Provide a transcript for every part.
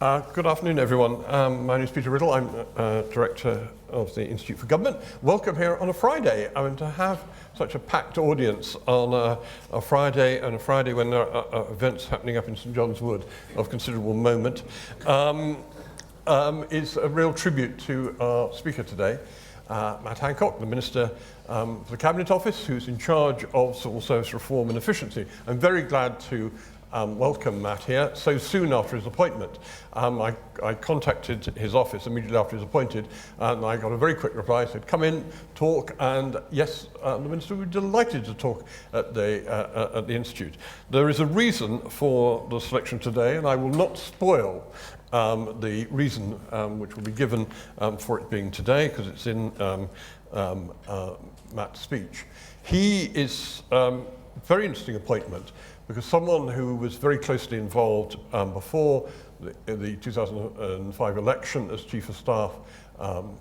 Good afternoon, everyone. My name is Peter Riddell. I'm Director of the Institute for Government. Welcome here on a Friday. I mean, to have such a packed audience on a Friday, and a Friday when there are events happening up in St John's Wood of considerable moment, is a real tribute to our speaker today, Matt Hancock, the Minister for the Cabinet Office, who's in charge of civil service reform and efficiency. I'm very glad to welcome Matt here so soon after his appointment. I contacted his office immediately after he was appointed, and I got a very quick reply. I said, come in, talk, and yes, the Minister would be delighted to talk at the Institute. There is a reason for the selection today, and I will not spoil the reason which will be given for it being today, because it's in Matt's speech. He is a very interesting appointment, because someone who was very closely involved before the 2005 election as Chief of Staff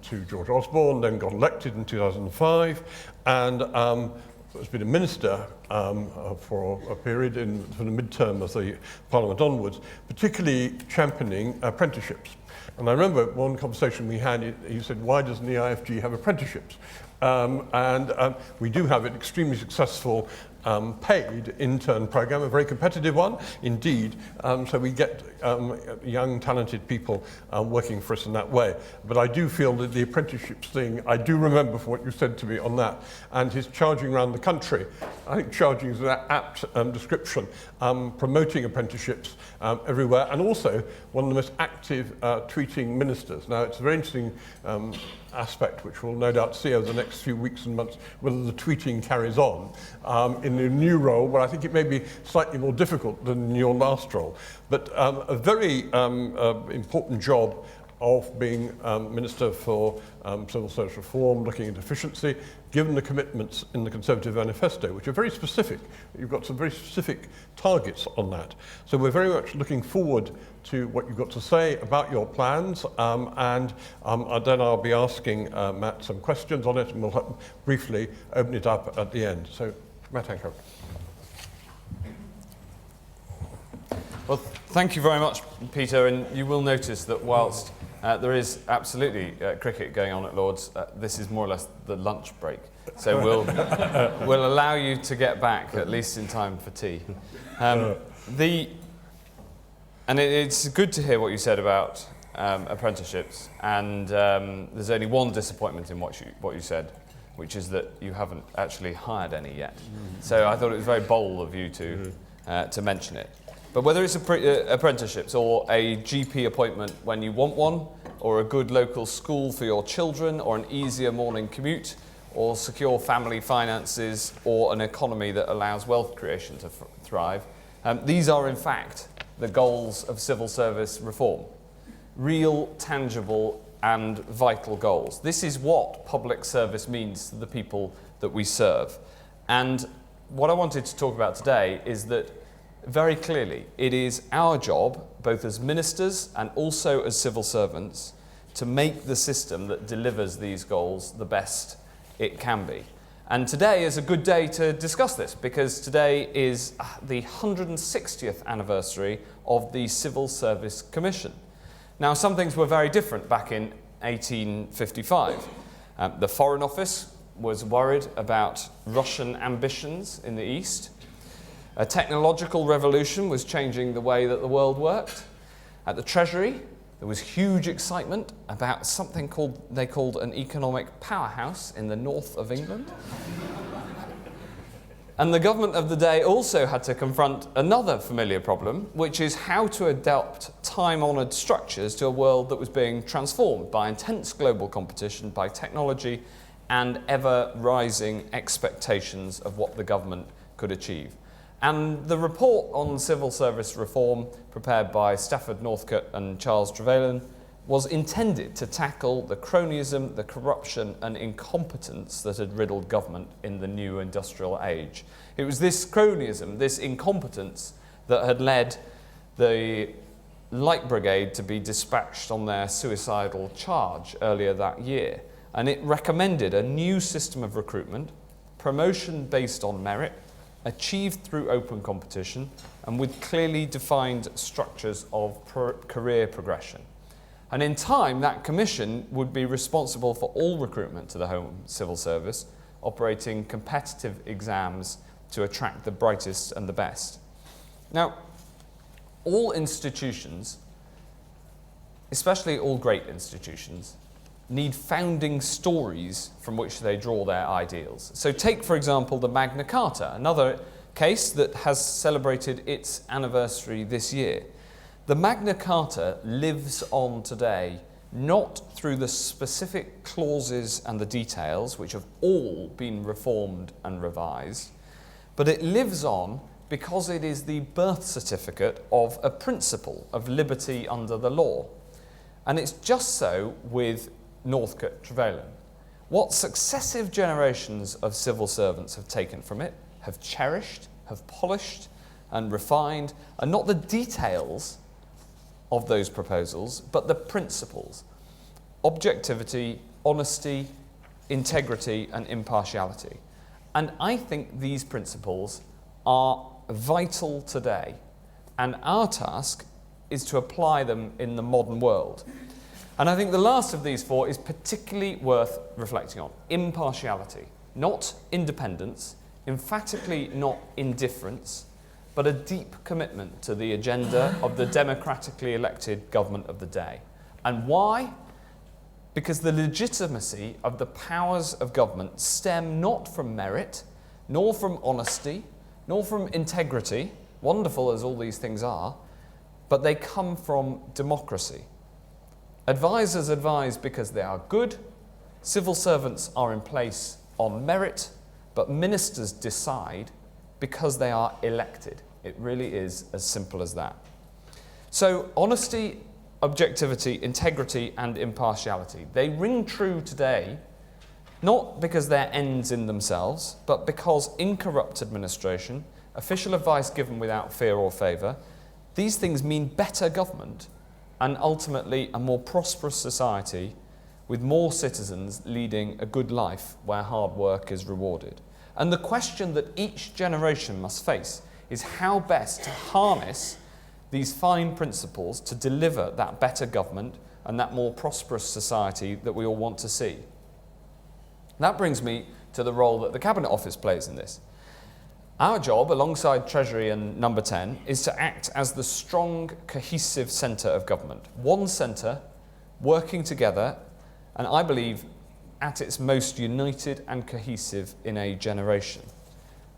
to George Osborne, then got elected in 2005, and has been a minister for a period from the midterm of the Parliament onwards, particularly championing apprenticeships. And I remember one conversation we had, he said, why doesn't the IFG have apprenticeships? We do have an extremely successful paid intern program, a very competitive one indeed, so we get young talented people working for us in that way. But I do feel that the apprenticeships thing, I do remember from what you said to me on that, and his charging around the country. I think charging is an apt description, promoting apprenticeships everywhere, and also one of the most active tweeting ministers. Now, it's a very interesting aspect which we'll no doubt see over the next few weeks and months, whether the tweeting carries on in the new role, where I think it may be slightly more difficult than your last role. But a very important job of being Minister for Civil Service Reform, looking at efficiency, given the commitments in the Conservative Manifesto, which are very specific. You've got some very specific targets on that. So we're very much looking forward to what you've got to say about your plans, and then I'll be asking Matt some questions on it, and we'll briefly open it up at the end. So, Matt Hancock. Well, thank you very much, Peter, and you will notice that whilst there is absolutely cricket going on at Lord's, this is more or less the lunch break. So we'll allow you to get back, at least in time for tea. It's good to hear what you said about apprenticeships, and there's only one disappointment in what you said, which is that you haven't actually hired any yet. So I thought it was very bold of you to mention it. But whether it's apprenticeships or a GP appointment when you want one, or a good local school for your children, or an easier morning commute, or secure family finances, or an economy that allows wealth creation to thrive, these are in fact the goals of civil service reform. Real, tangible and vital goals. This is what public service means to the people that we serve. And what I wanted to talk about today is that very clearly, it is our job, both as ministers and also as civil servants, to make the system that delivers these goals the best it can be. And today is a good day to discuss this, because today is the 160th anniversary of the Civil Service Commission. Now, some things were very different back in 1855. The Foreign Office was worried about Russian ambitions in the East. A technological revolution was changing the way that the world worked. At the Treasury, there was huge excitement about something they called an economic powerhouse in the north of England. And the government of the day also had to confront another familiar problem, which is how to adapt time-honoured structures to a world that was being transformed by intense global competition, by technology, and ever-rising expectations of what the government could achieve. And the report on civil service reform, prepared by Stafford Northcote and Charles Trevelyan, was intended to tackle the cronyism, the corruption and incompetence that had riddled government in the new industrial age. It was this cronyism, this incompetence, that had led the Light Brigade to be dispatched on their suicidal charge earlier that year. And it recommended a new system of recruitment, promotion based on merit, achieved through open competition and with clearly defined structures of career progression. And in time, that commission would be responsible for all recruitment to the Home Civil Service, operating competitive exams to attract the brightest and the best. Now, all institutions, especially all great institutions, need founding stories from which they draw their ideals. So take, for example, the Magna Carta, another case that has celebrated its anniversary this year. The Magna Carta lives on today, not through the specific clauses and the details, which have all been reformed and revised, but it lives on because it is the birth certificate of a principle of liberty under the law. And it's just so with Northcote Trevelyan. What successive generations of civil servants have taken from it, have cherished, have polished and refined, are not the details of those proposals, but the principles: objectivity, honesty, integrity, and impartiality. And I think these principles are vital today, and our task is to apply them in the modern world. And I think the last of these four is particularly worth reflecting on: impartiality, not independence, emphatically not indifference, but a deep commitment to the agenda of the democratically elected government of the day. And why? Because the legitimacy of the powers of government stem not from merit, nor from honesty, nor from integrity, wonderful as all these things are, but they come from democracy. Advisors advise because they are good, civil servants are in place on merit, but ministers decide because they are elected. It really is as simple as that. So honesty, objectivity, integrity, and impartiality, they ring true today, not because they're ends in themselves, but because in corrupt administration, official advice given without fear or favour, these things mean better government and ultimately a more prosperous society with more citizens leading a good life where hard work is rewarded. And the question that each generation must face is how best to harness these fine principles to deliver that better government and that more prosperous society that we all want to see. That brings me to the role that the Cabinet Office plays in this. Our job, alongside Treasury and Number 10, is to act as the strong, cohesive centre of government. One centre, working together, and I believe at its most united and cohesive in a generation.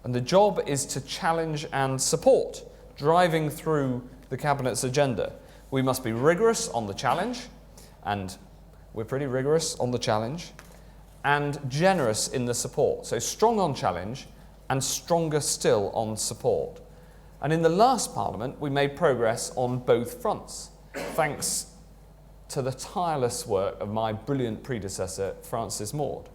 And the job is to challenge and support, driving through the Cabinet's agenda. We must be rigorous on the challenge, and we're pretty rigorous on the challenge, and generous in the support. So strong on challenge, and stronger still on support. And in the last Parliament, we made progress on both fronts, thanks to the tireless work of my brilliant predecessor, Francis Maude.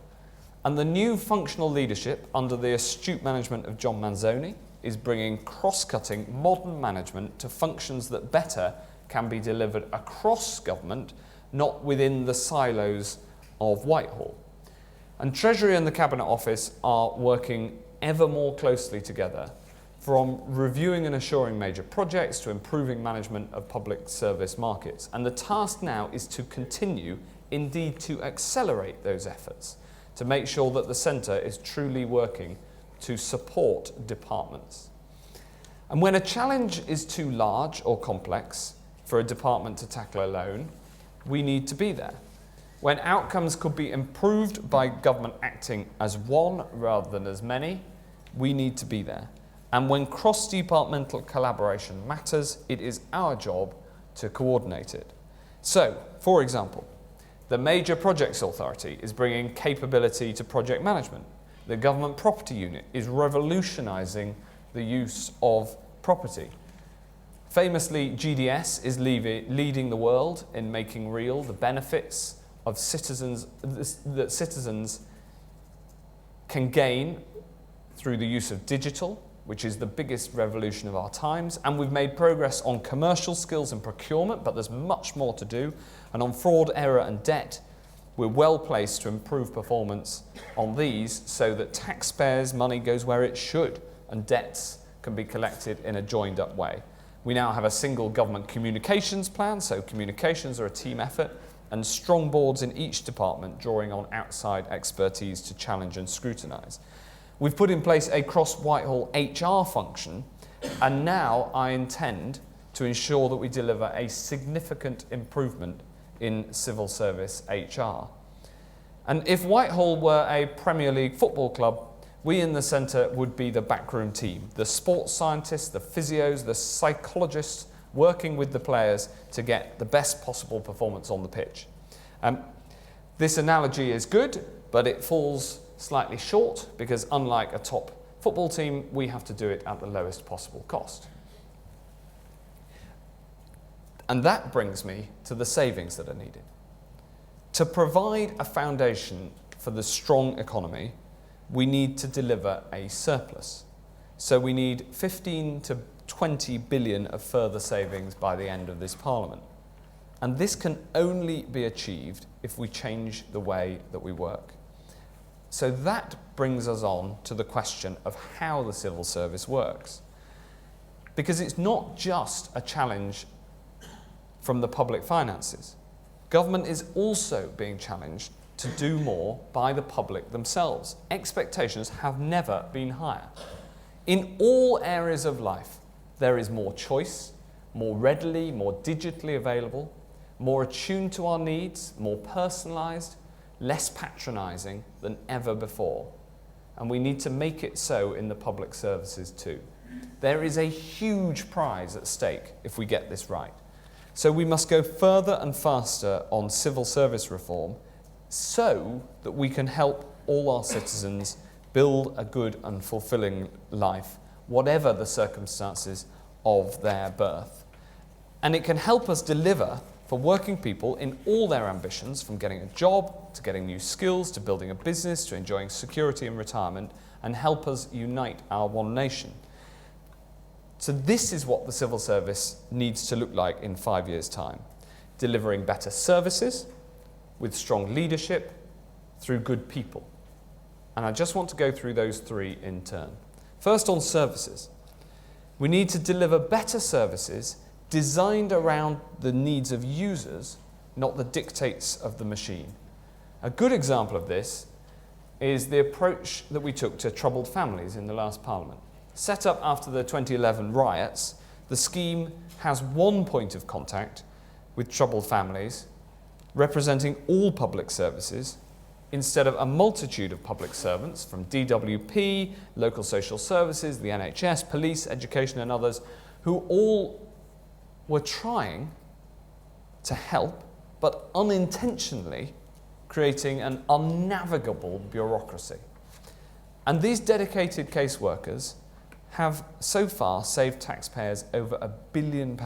And the new functional leadership, under the astute management of John Manzoni, is bringing cross-cutting modern management to functions that better can be delivered across government, not within the silos of Whitehall. And Treasury and the Cabinet Office are working ever more closely together, from reviewing and assuring major projects to improving management of public service markets. And the task now is to continue, indeed to accelerate those efforts, to make sure that the centre is truly working to support departments. And when a challenge is too large or complex for a department to tackle alone, we need to be there. When outcomes could be improved by government acting as one rather than as many, we need to be there. And when cross-departmental collaboration matters, it is our job to coordinate it. So, for example, the Major Projects Authority is bringing capability to project management. The Government Property Unit is revolutionising the use of property. Famously, GDS is leading the world in making real the benefits of citizens that citizens can gain through the use of digital, which is the biggest revolution of our times. And we've made progress on commercial skills and procurement, but there's much more to do. And on fraud, error and debt, we're well placed to improve performance on these so that taxpayers' money goes where it should, and debts can be collected in a joined up way. We now have a single government communications plan, so communications are a team effort, and strong boards in each department drawing on outside expertise to challenge and scrutinise. We've put in place a cross-Whitehall HR function, and now I intend to ensure that we deliver a significant improvement in civil service HR. And if Whitehall were a Premier League football club, we in the centre would be the backroom team, the sports scientists, the physios, the psychologists working with the players to get the best possible performance on the pitch. This analogy is good, but it falls slightly short because unlike a top football team, we have to do it at the lowest possible cost. And that brings me to the savings that are needed. To provide a foundation for the strong economy, we need to deliver a surplus. So we need 15 to 20 billion of further savings by the end of this Parliament. And this can only be achieved if we change the way that we work. So that brings us on to the question of how the civil service works. Because it's not just a challenge from the public finances. Government is also being challenged to do more by the public themselves. Expectations have never been higher. In all areas of life, there is more choice, more readily, more digitally available, more attuned to our needs, more personalised, less patronising than ever before. And we need to make it so in the public services too. There is a huge prize at stake if we get this right. So we must go further and faster on civil service reform so that we can help all our citizens build a good and fulfilling life, whatever the circumstances of their birth. And it can help us deliver for working people in all their ambitions, from getting a job, to getting new skills, to building a business, to enjoying security and retirement, and help us unite our one nation. So this is what the civil service needs to look like in 5 years' time. Delivering better services, with strong leadership, through good people. And I just want to go through those three in turn. First, on services. We need to deliver better services designed around the needs of users, not the dictates of the machine. A good example of this is the approach that we took to troubled families in the last Parliament. Set up after the 2011 riots, the scheme has one point of contact with troubled families, representing all public services, instead of a multitude of public servants from DWP, local social services, the NHS, police, education and others, who all were trying to help, but unintentionally creating an unnavigable bureaucracy. And these dedicated caseworkers have so far saved taxpayers over £1 billion,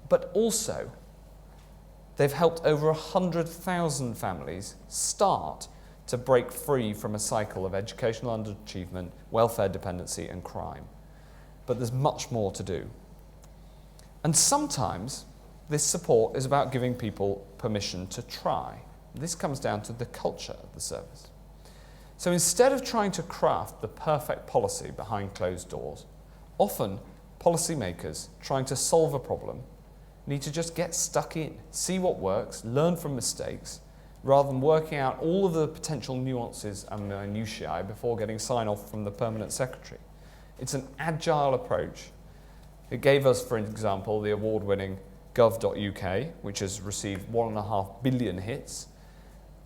but also they've helped over 100,000 families start to break free from a cycle of educational underachievement, welfare dependency and crime. But there's much more to do. And sometimes this support is about giving people permission to try. This comes down to the culture of the service. So instead of trying to craft the perfect policy behind closed doors, often policymakers trying to solve a problem need to just get stuck in, see what works, learn from mistakes, rather than working out all of the potential nuances and minutiae before getting sign-off from the permanent secretary. It's an agile approach. It gave us, for example, the award-winning gov.uk, which has received 1.5 billion hits,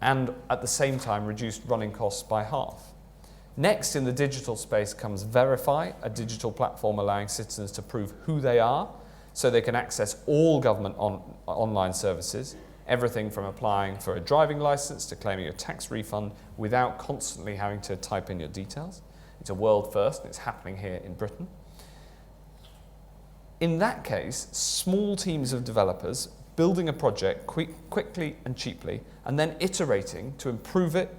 and at the same time reduced running costs by half. Next in the digital space comes Verify, a digital platform allowing citizens to prove who they are so they can access all government online services, everything from applying for a driving licence to claiming a tax refund without constantly having to type in your details. It's a world first and it's happening here in Britain. In that case, small teams of developers building a project quickly and cheaply, and then iterating to improve it,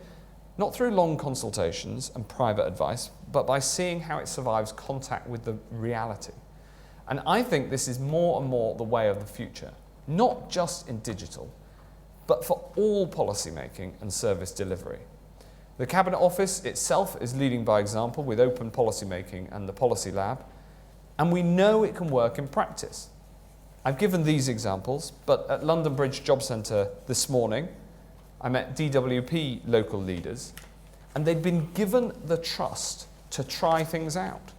not through long consultations and private advice, but by seeing how it survives contact with the reality. And I think this is more and more the way of the future, not just in digital, but for all policy making and service delivery. The Cabinet Office itself is leading by example with open policy making and the Policy Lab, and we know it can work in practice. I've given these examples, but at London Bridge Job Centre this morning, I met DWP local leaders, and they'd been given the trust to try things out.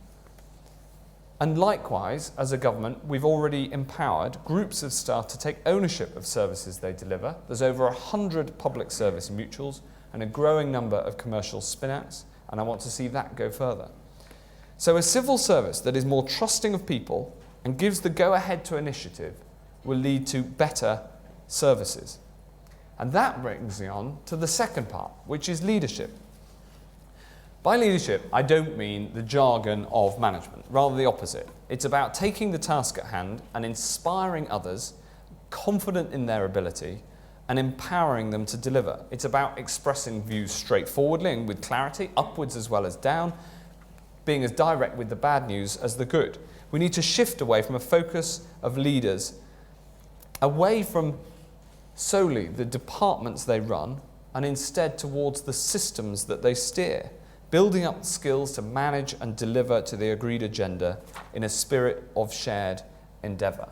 And likewise, as a government, we've already empowered groups of staff to take ownership of services they deliver. There's over 100 public service mutuals and a growing number of commercial spin-outs, and I want to see that go further. So a civil service that is more trusting of people and gives the go-ahead to initiative will lead to better services. And that brings me on to the second part, which is leadership. By leadership, I don't mean the jargon of management, rather the opposite. It's about taking the task at hand and inspiring others, confident in their ability, and empowering them to deliver. It's about expressing views straightforwardly and with clarity, upwards as well as down, being as direct with the bad news as the good. We need to shift away from a focus of leaders, away from solely the departments they run, and instead towards the systems that they steer, building up skills to manage and deliver to the agreed agenda in a spirit of shared endeavour.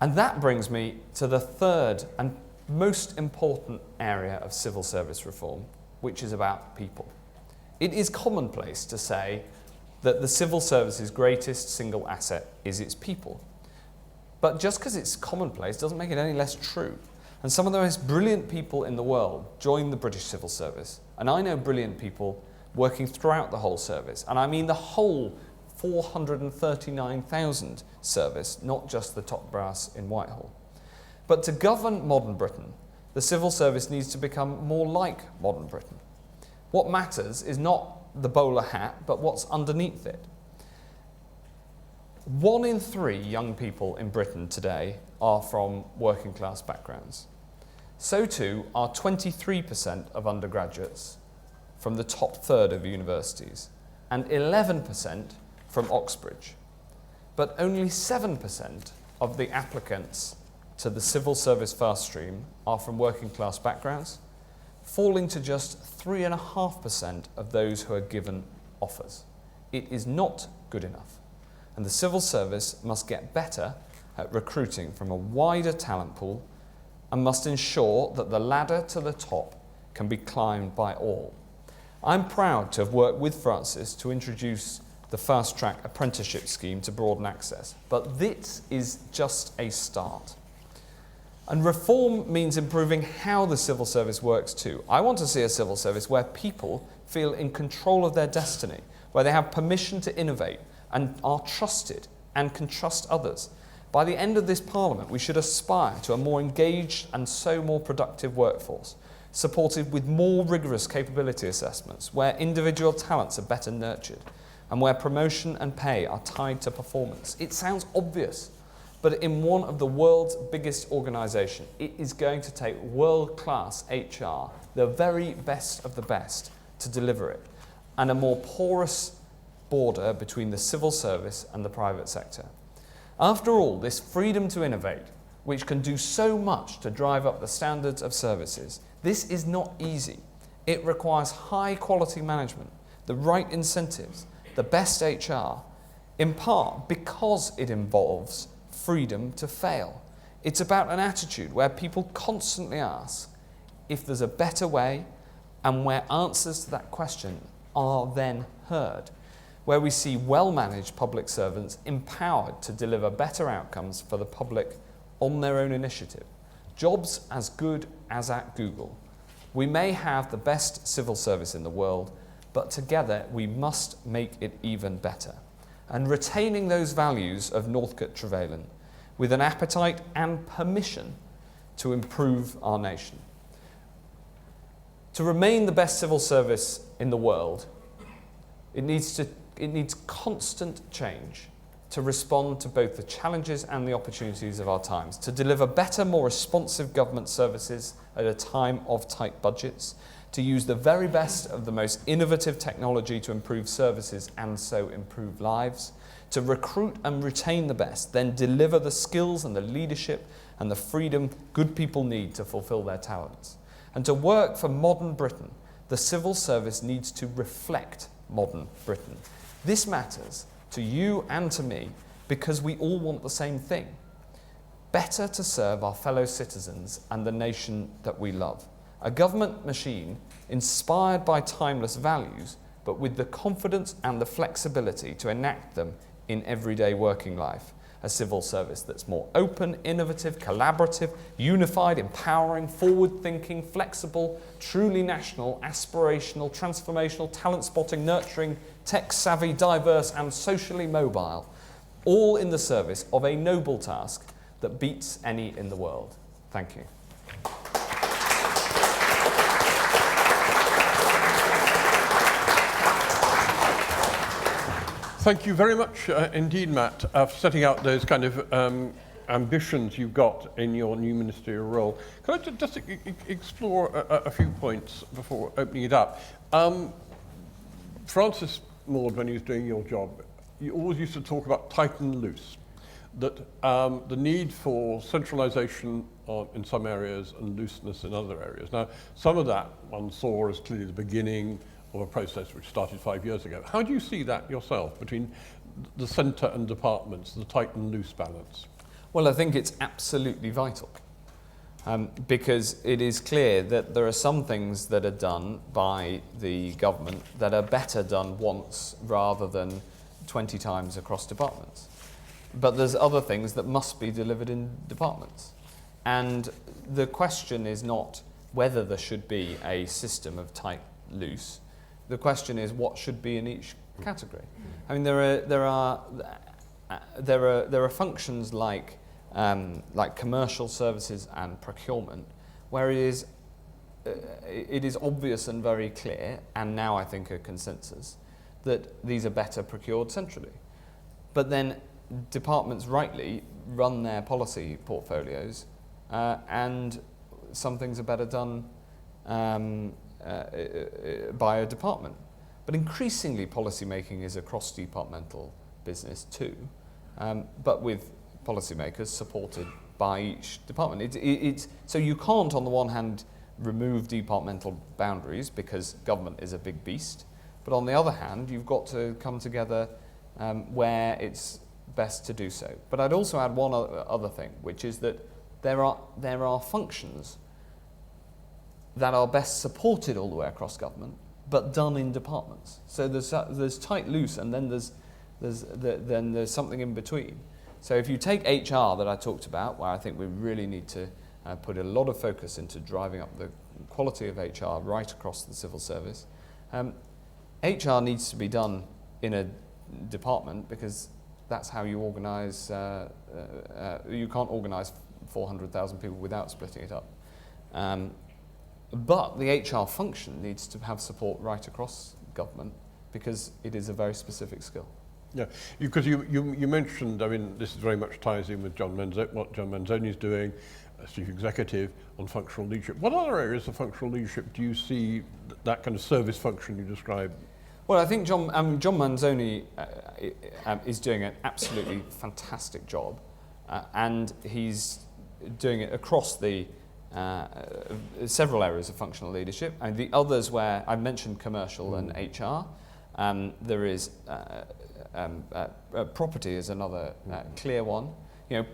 And that brings me to the third and most important area of civil service reform, which is about people. It is commonplace to say that the civil service's greatest single asset is its people. But just because it's commonplace doesn't make it any less true. And some of the most brilliant people in the world join the British civil service. And I know brilliant people working throughout the whole service. And I mean the whole 439,000 service, not just the top brass in Whitehall. But to govern modern Britain, the civil service needs to become more like modern Britain. What matters is not the bowler hat, but what's underneath it. 1 in 3 young people in Britain today are from working class backgrounds. So too are 23% of undergraduates from the top third of universities and 11% from Oxbridge. But only 7% of the applicants to the civil service fast stream are from working class backgrounds, falling to just 3.5% of those who are given offers. It is not good enough, and the civil service must get better at recruiting from a wider talent pool and must ensure that the ladder to the top can be climbed by all. I'm proud to have worked with Francis to introduce the fast-track apprenticeship scheme to broaden access, but this is just a start. And reform means improving how the civil service works too. I want to see a civil service where people feel in control of their destiny, where they have permission to innovate and are trusted and can trust others. By the end of this Parliament, we should aspire to a more engaged and so more productive workforce, supported with more rigorous capability assessments, where individual talents are better nurtured, and where promotion and pay are tied to performance. It sounds obvious, but in one of the world's biggest organisations, it is going to take world-class HR, the very best of the best, to deliver it, and a more porous border between the civil service and the private sector. After all, this freedom to innovate, which can do so much to drive up the standards of services, this is not easy. It requires high quality management, the right incentives, the best HR, in part because it involves freedom to fail. It's about an attitude where people constantly ask if there's a better way, and where answers to that question are then heard, where we see well-managed public servants empowered to deliver better outcomes for the public on their own initiative. Jobs as good as at Google. We may have the best civil service in the world, but together we must make it even better. And retaining those values of Northcote Trevelyan with an appetite and permission to improve our nation. To remain the best civil service in the world, it needs constant change to respond to both the challenges and the opportunities of our times, to deliver better, more responsive government services at a time of tight budgets, to use the very best of the most innovative technology to improve services and so improve lives, to recruit and retain the best, then deliver the skills and the leadership and the freedom good people need to fulfill their talents. And to work for modern Britain, the civil service needs to reflect modern Britain. This matters to you and to me because we all want the same thing. Better to serve our fellow citizens and the nation that we love. A government machine inspired by timeless values, but with the confidence and the flexibility to enact them in everyday working life. A civil service that's more open, innovative, collaborative, unified, empowering, forward-thinking, flexible, truly national, aspirational, transformational, talent-spotting, nurturing, tech-savvy, diverse and socially mobile, all in the service of a noble task that beats any in the world. Thank you. Thank you very much indeed, Matt, for setting out those kind of ambitions you've got in your new ministerial role. Can I just explore a few points before opening it up? Francis Maud, when he was doing your job, you always used to talk about tight and loose, that the need for centralisation in some areas and looseness in other areas. Now, some of that one saw as clearly the beginning of a process which started 5 years ago. How do you see that yourself between the centre and departments, the tight and loose balance? Well, I think it's absolutely vital because it is clear that there are some things that are done by the government that are better done once rather than 20 times across departments. But there's other things that must be delivered in departments. And the question is not whether there should be a system of tight-loose. The question is what should be in each category. I mean, there are functions like commercial services and procurement, where it is obvious and very clear, and now I think a consensus, that these are better procured centrally. But then departments rightly run their policy portfolios, and some things are better done by a department. But increasingly policy making is a cross-departmental business too, but with policymakers supported by each department. So you can't, on the one hand, remove departmental boundaries because government is a big beast, but on the other hand, you've got to come together where it's best to do so. But I'd also add one other thing, which is that there are functions that are best supported all the way across government, but done in departments. So there's tight loose, and then there's something in between. So if you take HR that I talked about, where I think we really need to put a lot of focus into driving up the quality of HR right across the civil service, HR needs to be done in a department because that's how you organise. You can't organise 400,000 people without splitting it up. But the HR function needs to have support right across government because it is a very specific skill. Yeah, because you mentioned, I mean, this very much ties in with what John Manzoni is doing as Chief Executive on functional leadership. What other areas of functional leadership do you see that kind of service function you described? Well, I think John Manzoni is doing an absolutely fantastic job, and he's doing it across the several areas of functional leadership. And the others where I mentioned commercial and HR, there is property is another clear one. You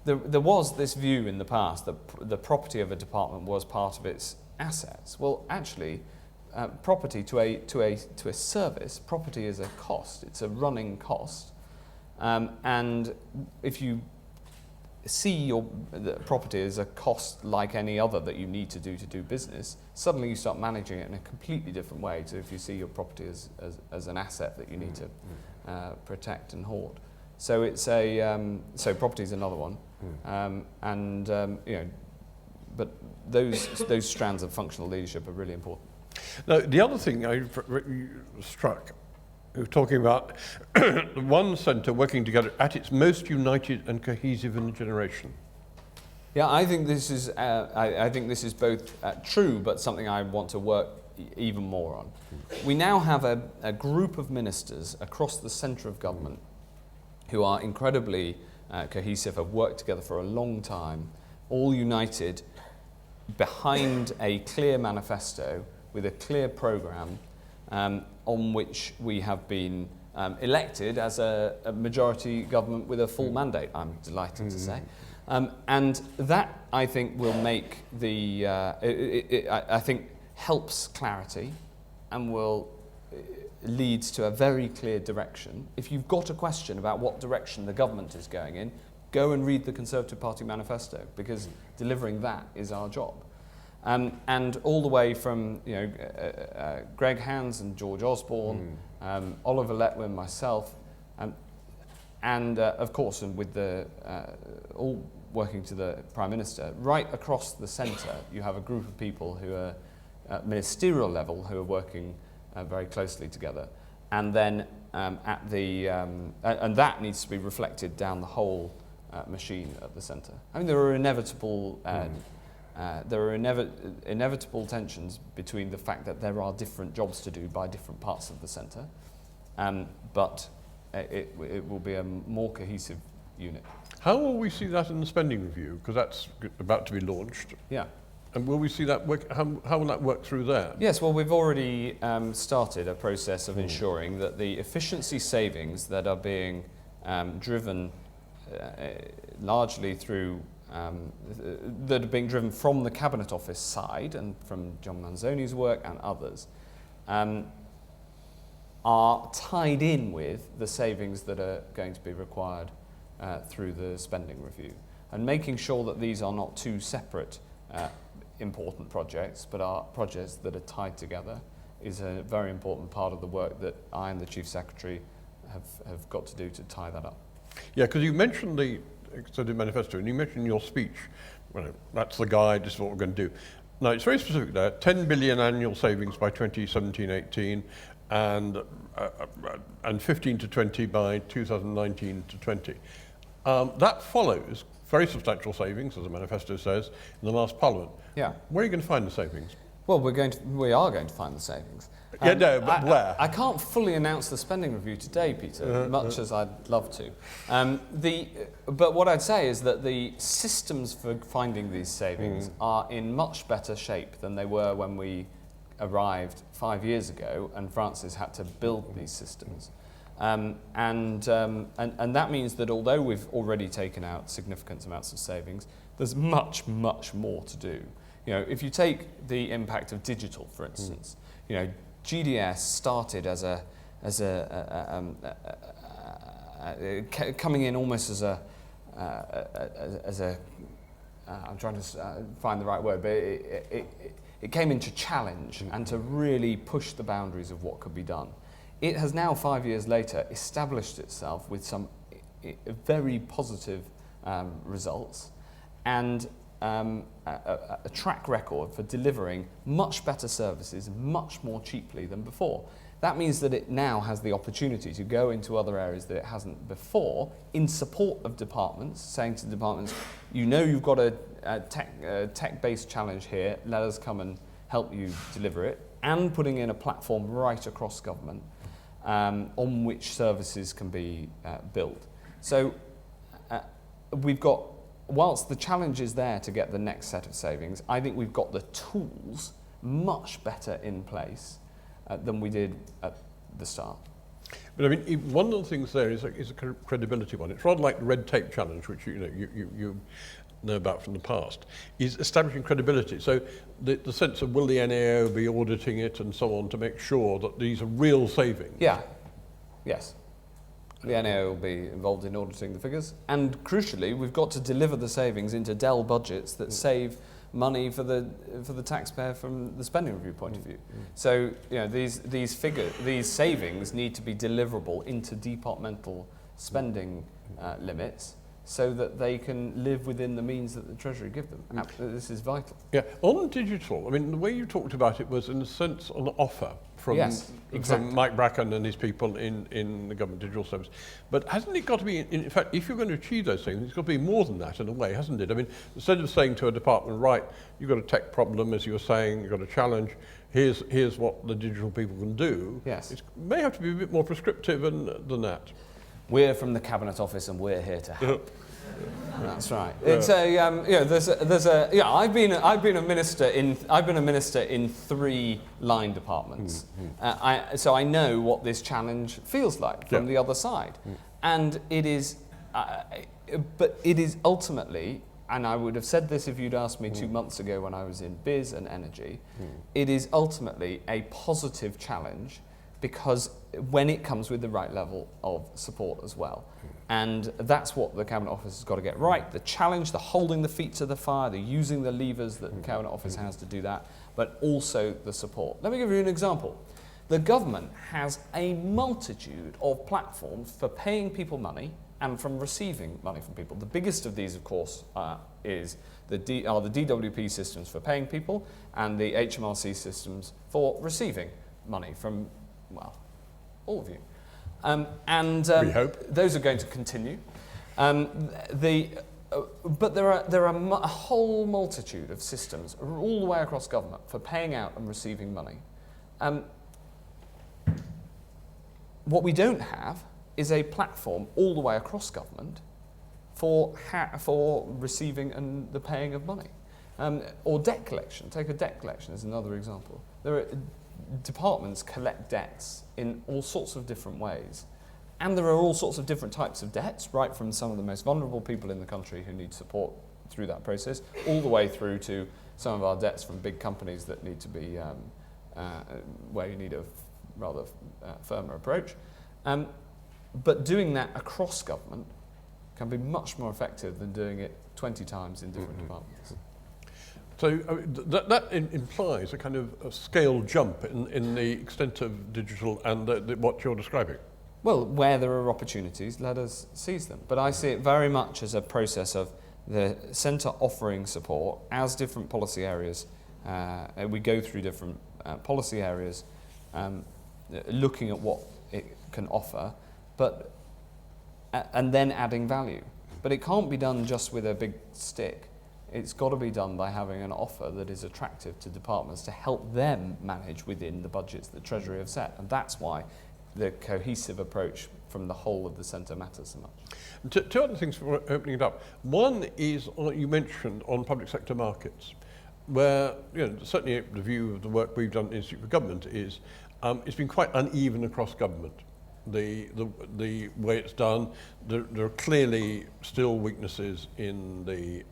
know, there was this view in the past that the property of a department was part of its assets. Well, actually, property to a service, property is a cost. It's a running cost, and if you see the property as a cost like any other that you need to do business, suddenly you start managing it in a completely different way to if you see your property as an asset that you need to protect and hoard. So it's so property is another one, you know, but those strands of functional leadership are really important. Now, the other thing I struck, we were talking about one centre working together at its most united and cohesive in a generation. Yeah, I think this is both true, but something I want to work even more on. We now have a group of ministers across the centre of government who are incredibly cohesive, have worked together for a long time, all united behind a clear manifesto with a clear programme on which we have been elected as a majority government with a full mandate, I'm delighted to say. And that, I think, will make the, I think, helps clarity and will leads to a very clear direction. If you've got a question about what direction the government is going in, go and read the Conservative Party manifesto, because delivering that is our job. And all the way from Greg Hands and George Osborne, Oliver Letwin, myself, and of course, and with the all working to the Prime Minister, right across the centre, you have a group of people who are at ministerial level who are working very closely together, and then at the and that needs to be reflected down the whole machine at the centre. I mean, there are inevitable inevitable tensions between the fact that there are different jobs to do by different parts of the centre, but it will be a more cohesive unit. How will we see that in the spending review? Because that's about to be launched. Yeah. And will we see that work? How will that work through there? Yes, well, we've already started a process of ensuring that the efficiency savings that are being driven largely through, that are being driven from the Cabinet Office side and from John Manzoni's work and others, are tied in with the savings that are going to be required through the spending review. And making sure that these are not two separate important projects, but are projects that are tied together, is a very important part of the work that I and the Chief Secretary have got to do to tie that up. Yeah, because you mentioned the Executive Manifesto, and you mentioned in your speech, well, that's the guide, this is what we're going to do. Now, it's very specific there, 10 billion annual savings by 2017-18, and 15 to 20 by 2019 to 20. That follows very substantial savings, as the manifesto says, in the last Parliament. Yeah. Where are you going to find the savings? Well, we are going to find the savings. Yeah, no, but where? I can't fully announce the spending review today, Peter, much as I'd love to. But what I'd say is that the systems for finding these savings are in much better shape than they were when we arrived 5 years ago and Francis had to build these systems. And that means that although we've already taken out significant amounts of savings, there's much, much more to do. You know, if you take the impact of digital, for instance, you know, GDS started coming in almost as a I'm trying to find the right word, but it came in to challenge and to really push the boundaries of what could be done. It has now, 5 years later, established itself with some very positive results and a track record for delivering much better services much more cheaply than before. That means that it now has the opportunity to go into other areas that it hasn't before in support of departments, saying to departments, you know you've got a tech-based challenge here, let us come and help you deliver it, and putting in a platform right across government on which services can be built. So we've got, whilst the challenge is there to get the next set of savings, I think we've got the tools much better in place than we did at the start. But I mean, one of the things there is a credibility one. It's rather like the red tape challenge, which you know about from the past, is establishing credibility. So the sense of will the NAO be auditing it and so on to make sure that these are real savings? Yeah, yes. The NAO will be involved in auditing the figures. And crucially, we've got to deliver the savings into Dell budgets that save money for the taxpayer from the spending review point of view. So, you know, these savings need to be deliverable into departmental spending limits, so that they can live within the means that the Treasury give them. This is vital. Yeah, on digital, I mean, the way you talked about it was, in a sense, an offer from, yes, exactly, from Mike Bracken and his people in the Government Digital Service. But hasn't it got to be, in fact, if you're going to achieve those things, it's got to be more than that in a way, hasn't it? I mean, instead of saying to a department, right, you've got a tech problem, as you were saying, you've got a challenge, here's what the digital people can do. Yes. It may have to be a bit more prescriptive than that. We're from the Cabinet Office and we're here to help. That's right. It's a I've been a minister in 3 line departments, so I know what this challenge feels like from the other side, and it is, but it is ultimately, and I would have said this if you'd asked me 2 months ago when I was in biz and energy, it is ultimately a positive challenge because when it comes with the right level of support as well. And that's what the Cabinet Office has got to get right. The challenge, the holding the feet to the fire, the using the levers that the Cabinet Office has to do that, but also the support. Let me give you an example. The government has a multitude of platforms for paying people money and from receiving money from people. The biggest of these, of course, are the DWP systems for paying people and the HMRC systems for receiving money from, well, all of you. We hope. Those are going to continue. But there are a whole multitude of systems all the way across government for paying out and receiving money. What we don't have is a platform all the way across government for receiving and the paying of money. Or debt collection. Take a debt collection as another example. There are departments collect debts in all sorts of different ways. And there are all sorts of different types of debts, right from some of the most vulnerable people in the country who need support through that process, all the way through to some of our debts from big companies that need to be, where you need a rather firmer approach. But doing that across government can be much more effective than doing it 20 times in different departments. So that implies a kind of a scale jump in the extent of digital and what you're describing. Well, where there are opportunities, let us seize them. But I see it very much as a process of the centre offering support as different policy areas. We go through different policy areas, looking at what it can offer, and then adding value. But it can't be done just with a big stick. It's got to be done by having an offer that is attractive to departments to help them manage within the budgets that Treasury have set. And that's why the cohesive approach from the whole of the centre matters so much. Two other things for opening it up. One is, you mentioned on public sector markets, where certainly the view of the work we've done in the Institute for Government is it's been quite uneven across government. The way it's done, there are clearly still weaknesses in the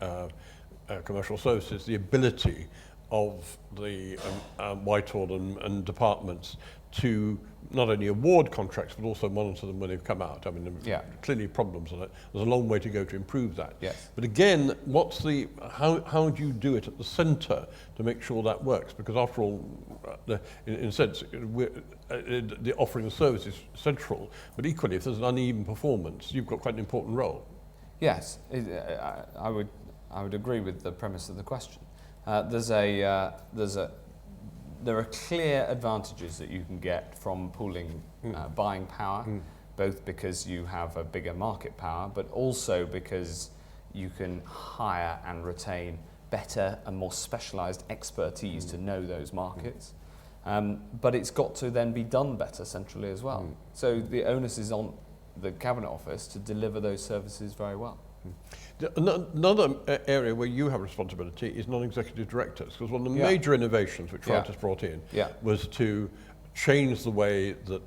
commercial services, the ability of the Whitehall and departments to not only award contracts but also monitor them when they've come out. I mean, there are clearly problems on it. There's a long way to go to improve that. Yes. But again, how do you do it at the centre to make sure that works? Because after all, in a sense, the offering of service is central. But equally, if there's an uneven performance, you've got quite an important role. Yes, I would agree with the premise of the question. There are clear advantages that you can get from pooling buying power, both because you have a bigger market power, but also because you can hire and retain better and more specialised expertise to know those markets. But it's got to then be done better centrally as well. So the onus is on the Cabinet Office to deliver those services very well. Another area where you have responsibility is non-executive directors, because one of the major innovations which Wright has brought in was to change the way that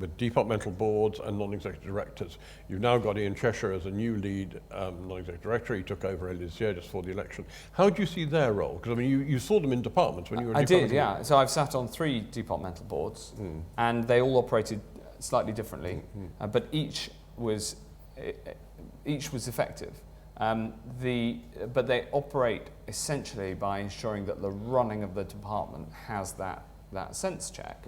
with departmental boards and non-executive directors, you've now got Ian Cheshire as a new lead non-executive director. He took over earlier this year just for the election. How do you see their role? Because I mean, you saw them in departments when you were in department. I did, yeah. So I've sat on 3 departmental boards, and they all operated slightly differently, but each was effective. But they operate essentially by ensuring that the running of the department has that sense check,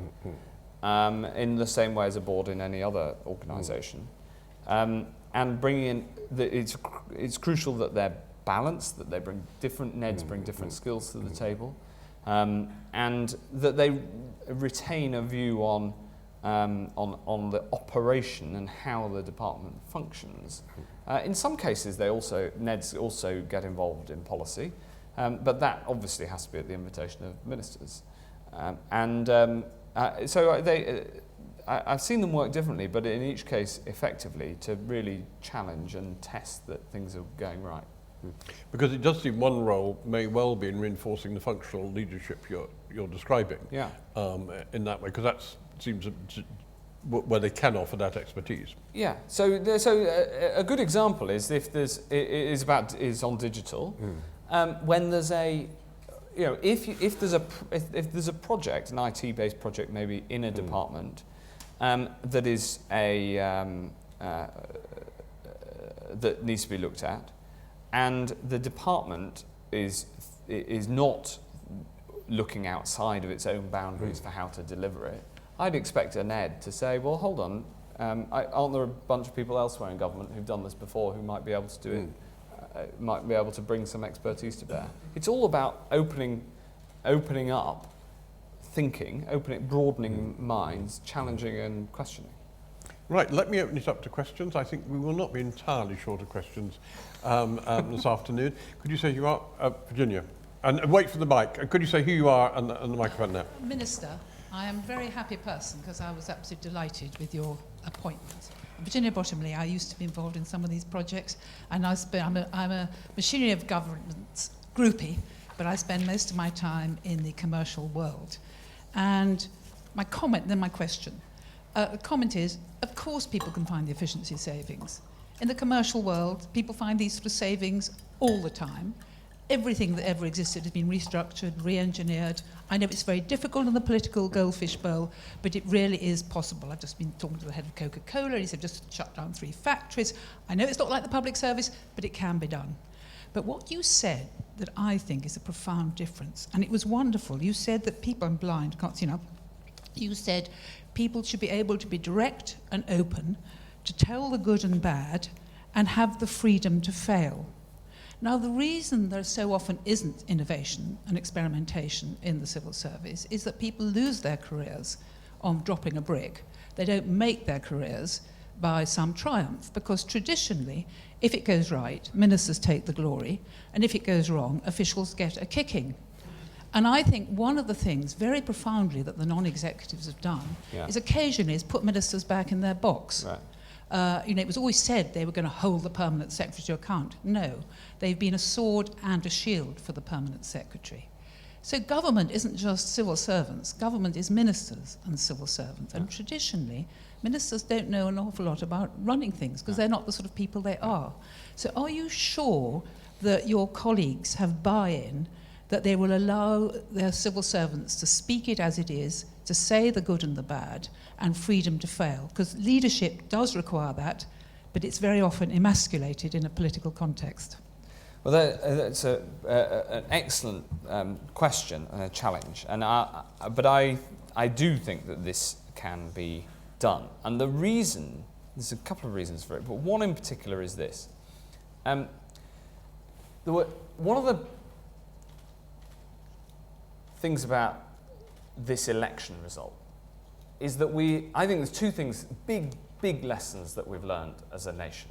in the same way as a board in any other organisation, and bringing in it's crucial that they're balanced, that they bring different NEDs bring different skills to the table, and that they retain a view on the operation and how the department functions. In some cases, NEDs also get involved in policy, but that obviously has to be at the invitation of ministers. I I've seen them work differently, but in each case effectively to really challenge and test that things are going right. Because it does seem one role may well be in reinforcing the functional leadership you're describing. Yeah. In that way, because that seems where they can offer that expertise. Yeah. So a good example is if is on digital. When there's if there's a project, an IT-based project, maybe in a department that is that needs to be looked at, and the department is not looking outside of its own boundaries for how to deliver it, I'd expect an ed to say, well, hold on, aren't there a bunch of people elsewhere in government who've done this before who might be able to do it, might be able to bring some expertise to bear? It's all about opening up thinking, broadening minds, challenging and questioning. Right, let me open it up to questions. I think we will not be entirely short of questions this afternoon. Could you say who you are? Virginia. And wait for the mic. Could you say who you are and the microphone now? Minister, I am a very happy person because I was absolutely delighted with your appointment. Virginia Bottomley, I used to be involved in some of these projects, and I'm a machinery of governance groupie, but I spend most of my time in the commercial world. And my comment, then my question. The comment is, of course people can find the efficiency savings. In the commercial world, people find these sort of savings all the time. Everything that ever existed has been restructured, re-engineered. I know it's very difficult in the political goldfish bowl, but it really is possible. I've just been talking to the head of Coca-Cola, and he said just shut down 3 factories. I know it's not like the public service, but it can be done. But what you said that I think is a profound difference, and it was wonderful. You said that people, I'm blind, can't see now. You said people should be able to be direct and open, to tell the good and bad, and have the freedom to fail. Now, the reason there so often isn't innovation and experimentation in the civil service is that people lose their careers on dropping a brick. They don't make their careers by some triumph, because traditionally, if it goes right, ministers take the glory, and if it goes wrong, officials get a kicking. And I think one of the things very profoundly that the non-executives have done is occasionally put ministers back in their box. Right. It was always said they were going to hold the permanent secretary to account. No, they've been a sword and a shield for the permanent secretary. So government isn't just civil servants. Government is ministers and civil servants. And traditionally, ministers don't know an awful lot about running things because they're not the sort of people they are. So are you sure that your colleagues have buy-in, that they will allow their civil servants to speak it as it is, to say the good and the bad, and freedom to fail? Because leadership does require that, but it's very often emasculated in a political context. Well, that's an excellent question and a challenge. But I do think that this can be done. And there's a couple of reasons for it, but one in particular is this. One of the things about this election result is that I think there's 2 things, big lessons that we've learned as a nation.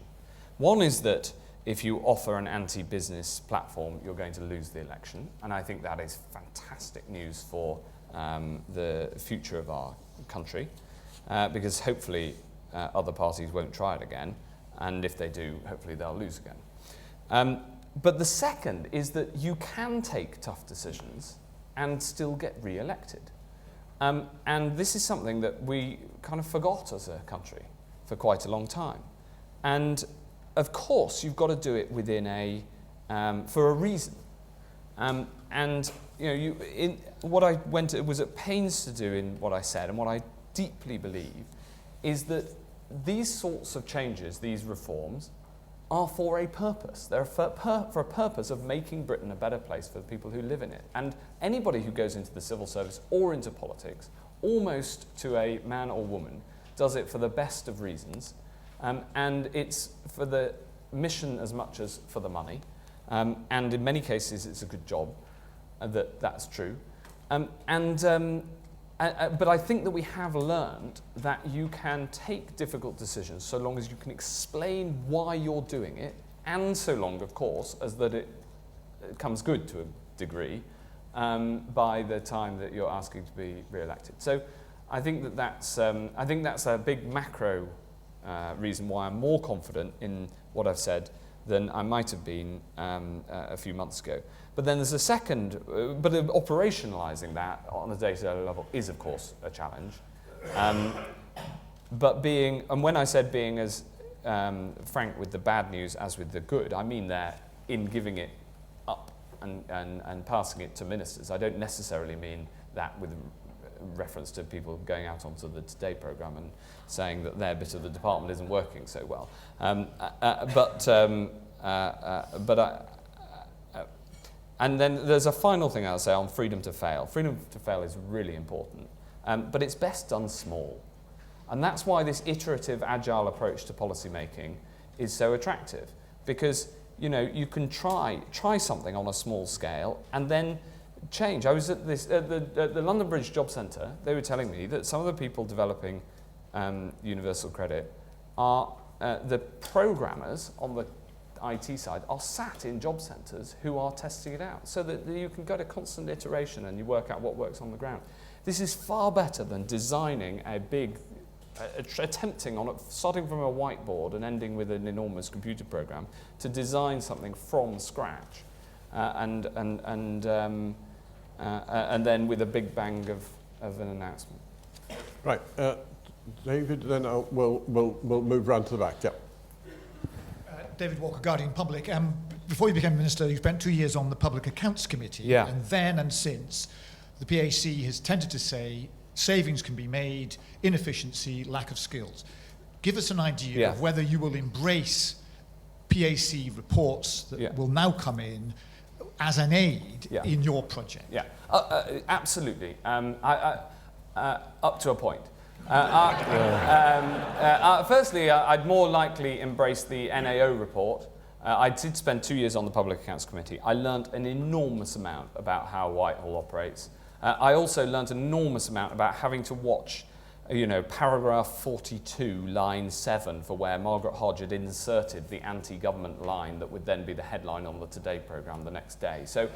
One is that if you offer an anti-business platform, you're going to lose the election. And I think that is fantastic news for the future of our country, because hopefully other parties won't try it again. And if they do, hopefully they'll lose again. But the second is that you can take tough decisions and still get re-elected. And this is something that we kind of forgot as a country for quite a long time. And of course, you've got to do it within for a reason. And what I was at pains to do in what I said, and what I deeply believe, is that these sorts of changes, these reforms, are for a purpose. They're for a purpose of making Britain a better place for the people who live in it. And anybody who goes into the civil service or into politics, almost to a man or woman, does it for the best of reasons. And it's for the mission as much as for the money. And in many cases, it's a good job that's true. But I think that we have learned that you can take difficult decisions so long as you can explain why you're doing it, and so long, of course, as that it comes good to a degree by the time that you're asking to be re-elected. So I think that's a big macro reason why I'm more confident in what I've said than I might have been a few months ago. But then there's a second, but operationalising that on a day-to-day level is, of course, a challenge. But and when I said being as frank with the bad news as with the good, I mean that in giving it up and passing it to ministers. I don't necessarily mean that with reference to people going out onto the Today programme and saying that their bit of the department isn't working so well. And then there's a final thing I'll say on freedom to fail. Freedom to fail is really important, but it's best done small. And that's why this iterative, agile approach to policy making is so attractive, because you can try something on a small scale and then change. I was at the London Bridge Job Centre. They were telling me that some of the people developing universal credit are the programmers on the IT side are sat in job centres who are testing it out, so that you can go to constant iteration and you work out what works on the ground. This is far better than designing a big, attempting on it, starting from a whiteboard and ending with an enormous computer program, to design something from scratch, and then with a big bang of an announcement. Right, David. Then we'll move round to the back. Yeah. David Walker, Guardian Public. Before you became Minister, you spent 2 years on the Public Accounts Committee. Yeah. And then and since, the PAC has tended to say savings can be made, inefficiency, lack of skills. Give us an idea of whether you will embrace PAC reports that will now come in as an aid in your project. Yeah, absolutely. Up to a point. Firstly, I'd more likely embrace the NAO report. I did spend 2 years on the Public Accounts Committee. I learnt an enormous amount about how Whitehall operates. I also learnt an enormous amount about having to watch, paragraph 42, line 7, for where Margaret Hodge had inserted the anti-government line that would then be the headline on the Today programme the next day. So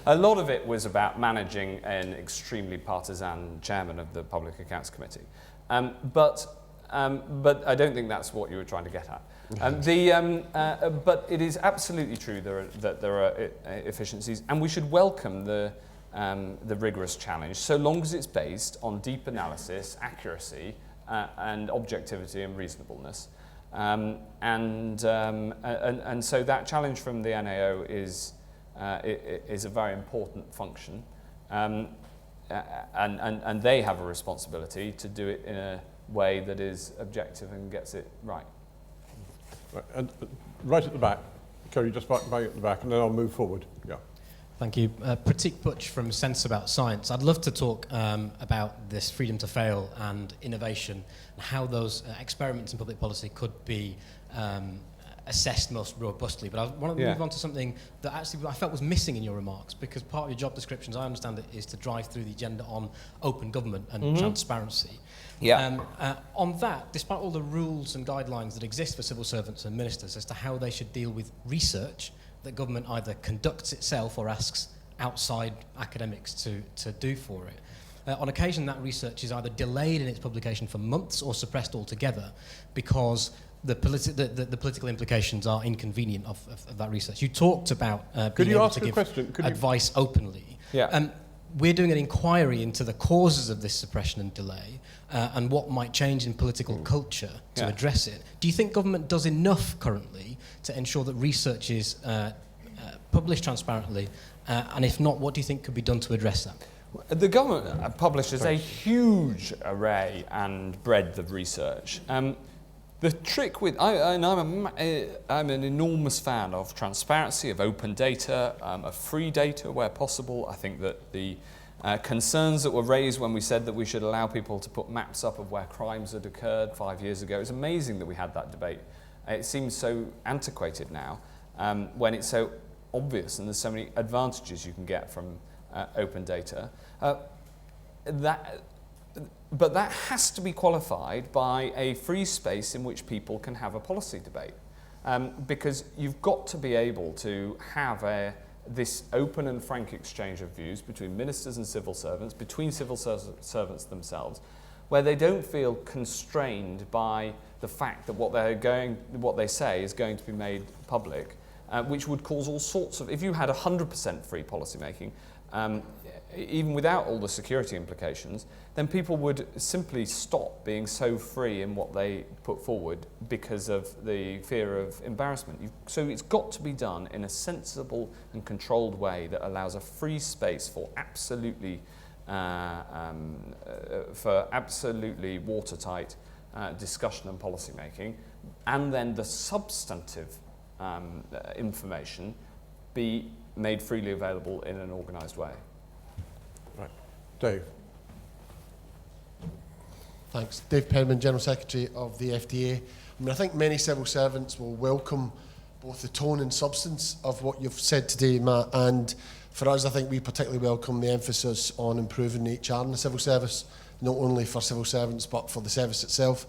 a lot of it was about managing an extremely partisan chairman of the Public Accounts Committee. But I don't think that's what you were trying to get at. But it is absolutely true that there are efficiencies, and we should welcome the rigorous challenge, so long as it's based on deep analysis, accuracy, and objectivity and reasonableness. And so that challenge from the NAO is a very important function. And they have a responsibility to do it in a way that is objective and gets it right. Right, and right at the back, Kerry, just back at the back, and then I'll move forward. Yeah. Thank you. Pratik Butch from Sense About Science. I'd love to talk about this freedom to fail and innovation, and how those experiments in public policy could be assessed most robustly. But I want to move on to something that actually I felt was missing in your remarks, because part of your job descriptions, I understand it, is to drive through the agenda on open government and transparency. Yeah. On that, despite all the rules and guidelines that exist for civil servants and ministers as to how they should deal with research that government either conducts itself or asks outside academics to do for it, on occasion that research is either delayed in its publication for months or suppressed altogether because the political implications are inconvenient of that research. You talked about being able to give advice openly. Yeah. We're doing an inquiry into the causes of this suppression and delay and what might change in political culture to address it. Do you think government does enough currently to ensure that research is published transparently? And if not, what do you think could be done to address that? The government publishes a huge array and breadth of research. The trick with, I'm an enormous fan of transparency, of open data, of free data where possible. I think that the concerns that were raised when we said that we should allow people to put maps up of where crimes had occurred 5 years ago, it's amazing that we had that debate. It seems so antiquated now when it's so obvious and there's so many advantages you can get from open data. But that has to be qualified by a free space in which people can have a policy debate. Because you've got to be able to have this open and frank exchange of views between ministers and civil servants, between civil servants themselves, where they don't feel constrained by the fact that what they say is going to be made public, which would cause all sorts of, if you had 100% free policy making, even without all the security implications, then people would simply stop being so free in what they put forward because of the fear of embarrassment. So it's got to be done in a sensible and controlled way that allows a free space for absolutely watertight discussion and policy making, and then the substantive information be made freely available in an organised way. Right. Dave. Thanks. Dave Penman, General Secretary of the FDA. I think many civil servants will welcome both the tone and substance of what you've said today, Matt, and for us, I think we particularly welcome the emphasis on improving HR in the civil service, not only for civil servants, but for the service itself.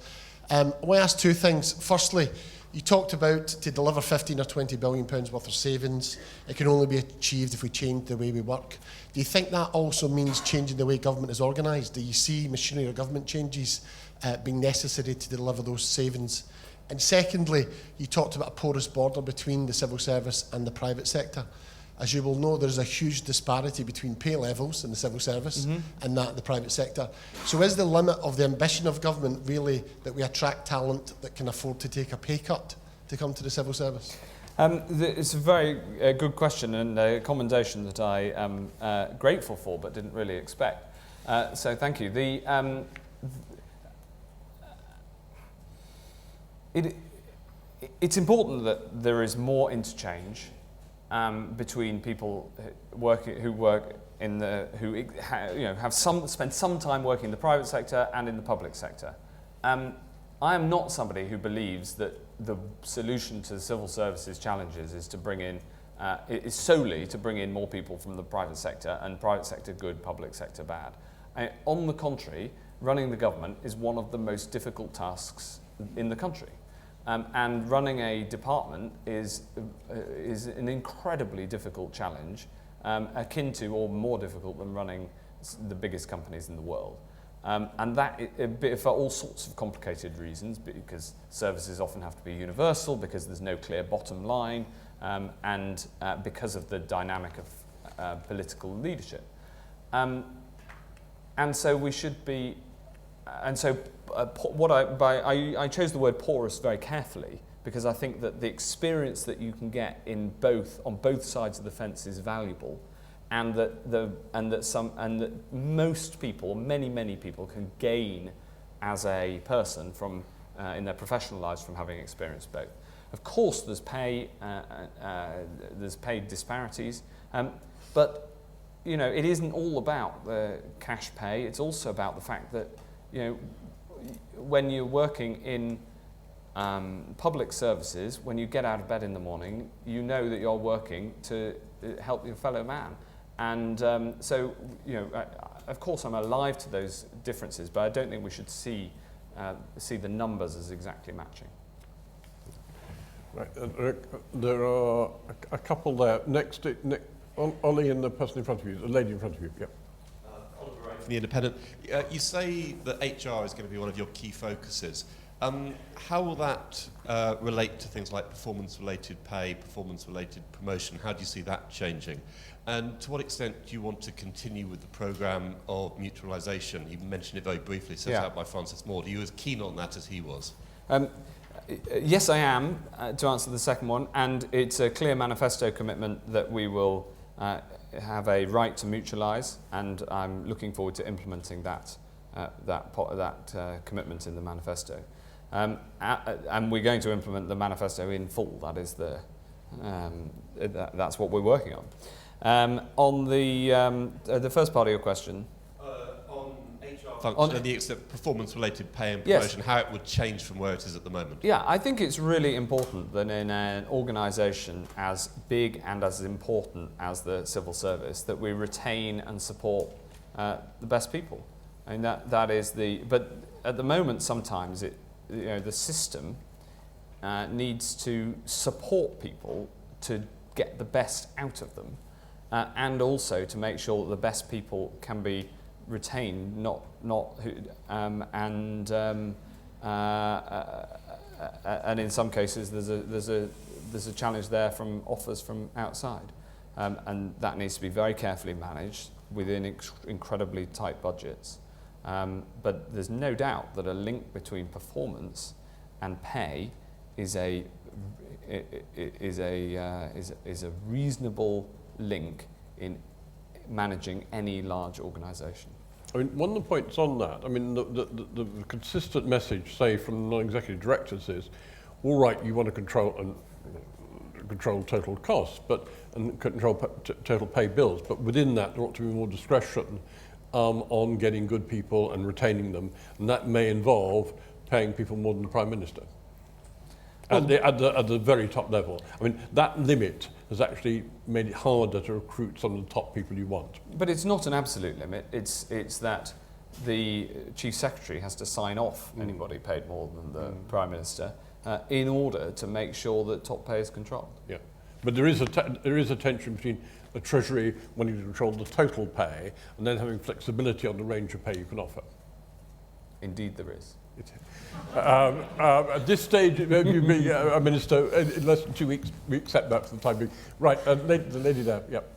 I want to ask two things. Firstly, you talked about to deliver 15 or 20 billion pounds worth of savings, it can only be achieved if we change the way we work. Do you think that also means changing the way government is organised? Do you see machinery or government changes being necessary to deliver those savings? And secondly, you talked about a porous border between the civil service and the private sector. As you will know, there's a huge disparity between pay levels in the civil service and that in the private sector. So is the limit of the ambition of government really that we attract talent that can afford to take a pay cut to come to the civil service? It's a very good question and a commendation that I am grateful for but didn't really expect. So thank you. It's important that there is more interchange between people spend some time working in the private sector and in the public sector. I am not somebody who believes that the solution to the civil services challenges is to bring in is solely to bring in more people from the private sector, and private sector good, public sector bad. On the contrary, running the government is one of the most difficult tasks in the country. And running a department is an incredibly difficult challenge, akin to or more difficult than running the biggest companies in the world. And that, for all sorts of complicated reasons, because services often have to be universal, because there's no clear bottom line, and because of the dynamic of political leadership. And so we should be, and so I chose the word porous very carefully because I think that the experience that you can get on both sides of the fence is valuable, and that most people, many people, can gain as a person from in their professional lives from having experienced both. Of course, there's pay disparities, but it isn't all about the cash pay. It's also about the fact that when you're working in public services, when you get out of bed in the morning, you know that you're working to help your fellow man. And of course, I'm alive to those differences, but I don't think we should see the numbers as exactly matching. Right, there are a couple there. Next, Ollie and the person in front of you, the lady in front of you. Yep. The Independent. You say that HR is going to be one of your key focuses. How will that relate to things like performance-related pay, performance-related promotion? How do you see that changing? And to what extent do you want to continue with the programme of mutualisation? You mentioned it very briefly, set out by Francis Moore. Are you as keen on that as he was? Yes, I am, to answer the second one, and it's a clear manifesto commitment that we will have a right to mutualise, and I'm looking forward to implementing that commitment in the manifesto. And we're going to implement the manifesto in full. That is that's what we're working on. On the first part of your question. On HR function and the performance-related pay and promotion, how it would change from where it is at the moment. Yeah, I think it's really important that in an organisation as big and as important as the civil service, that we retain and support the best people. I mean, that is but at the moment sometimes the system needs to support people to get the best out of them, and also to make sure that the best people can be retained, not who, and in some cases there's a challenge there from offers from outside, and that needs to be very carefully managed within incredibly tight budgets. But there's no doubt that a link between performance and pay is a reasonable link in managing any large organisation. I mean, one of the points on that, I mean, the consistent message, say, from non-executive directors is, all right, you want to control total costs, and control total pay bills, but within that there ought to be more discretion on getting good people and retaining them, and that may involve paying people more than the Prime Minister. At the very top level. I mean, that limit has actually made it harder to recruit some of the top people you want. But it's not an absolute limit. It's that the Chief Secretary has to sign off anybody paid more than the Prime Minister in order to make sure that top pay is controlled. Yeah, but there is a tension between the Treasury wanting to control the total pay and then having flexibility on the range of pay you can offer. Indeed, there is. At this stage, you be a minister in less than 2 weeks. We accept that for the time being. Right, the lady there. Yep.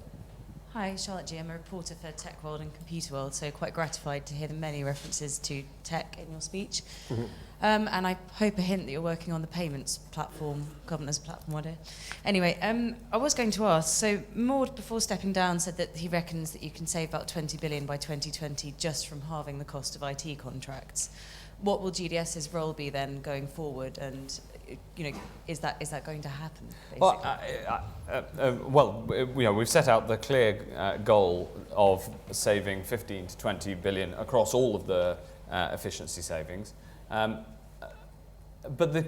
Hi, Charlotte G. I'm a reporter for Tech World and Computer World, so quite gratified to hear the many references to tech in your speech. Mm-hmm. And I hope a hint that you're working on the payments platform, governance platform, what Anyway, I was going to ask, so Maud, before stepping down, said that he reckons that you can save about 20 billion by 2020 just from halving the cost of IT contracts. What will GDS's role be then going forward, and is that going to happen? Well, we've set out the clear goal of saving 15 to 20 billion across all of the efficiency savings, but the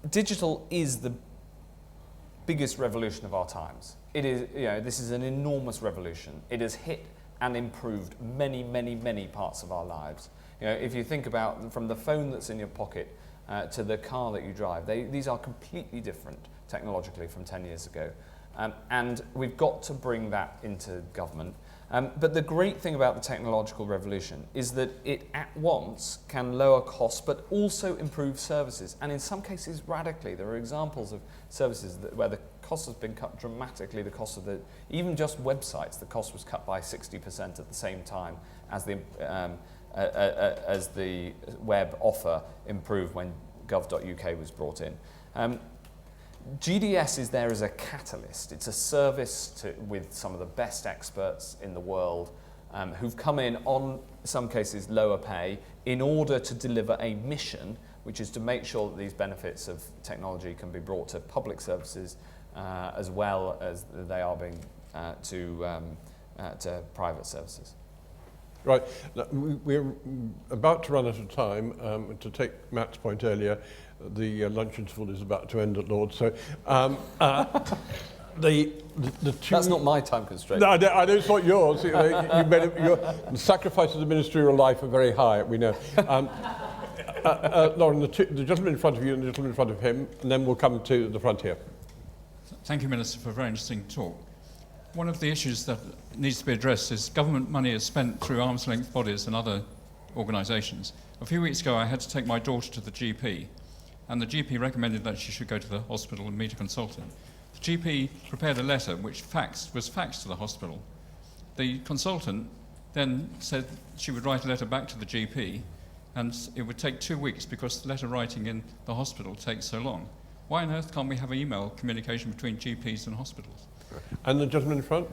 digital is the biggest revolution of our times. It is, this is an enormous revolution. It has hit and improved many, many, many parts of our lives. If you think about from the phone that's in your pocket to the car that you drive, these are completely different technologically from 10 years ago. And we've got to bring that into government. But the great thing about the technological revolution is that it at once can lower costs but also improve services, and in some cases radically. There are examples of services where the cost has been cut dramatically. The cost of even just websites, the cost was cut by 60% at the same time as the web offer improved when gov.uk was brought in. GDS is there as a catalyst. It's a service with some of the best experts in the world who've come in on, some cases, lower pay in order to deliver a mission, which is to make sure that these benefits of technology can be brought to public services as well as they are being to private services. Right, now, we're about to run out of time. To take Matt's point earlier, the lunch interval is about to end at Lord's. So, the two... That's not my time constraint. No, I know it's not yours. You made the sacrifices of ministerial life are very high, we know. Lauren, the gentleman in front of you and the gentleman in front of him, and then we'll come to the front here. Thank you, Minister, for a very interesting talk. One of the issues that needs to be addressed is government money is spent through arm's length bodies and other organisations. A few weeks ago I had to take my daughter to the GP, and the GP recommended that she should go to the hospital and meet a consultant. The GP prepared a letter which was faxed to the hospital. The consultant then said she would write a letter back to the GP, and it would take 2 weeks because letter writing in the hospital takes so long. Why on earth can't we have email communication between GPs and hospitals? And the gentleman in front?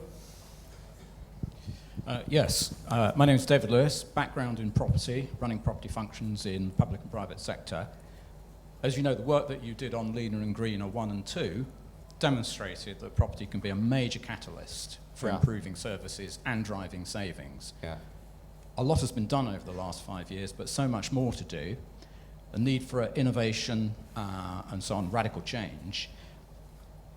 Yes, my name is David Lewis, background in property, running property functions in public and private sector. As you know, the work that you did on Leaner and Greener 1 and 2 demonstrated that property can be a major catalyst for improving services and driving savings. Yeah. A lot has been done over the last 5 years, but so much more to do. A need for innovation and so on, radical change.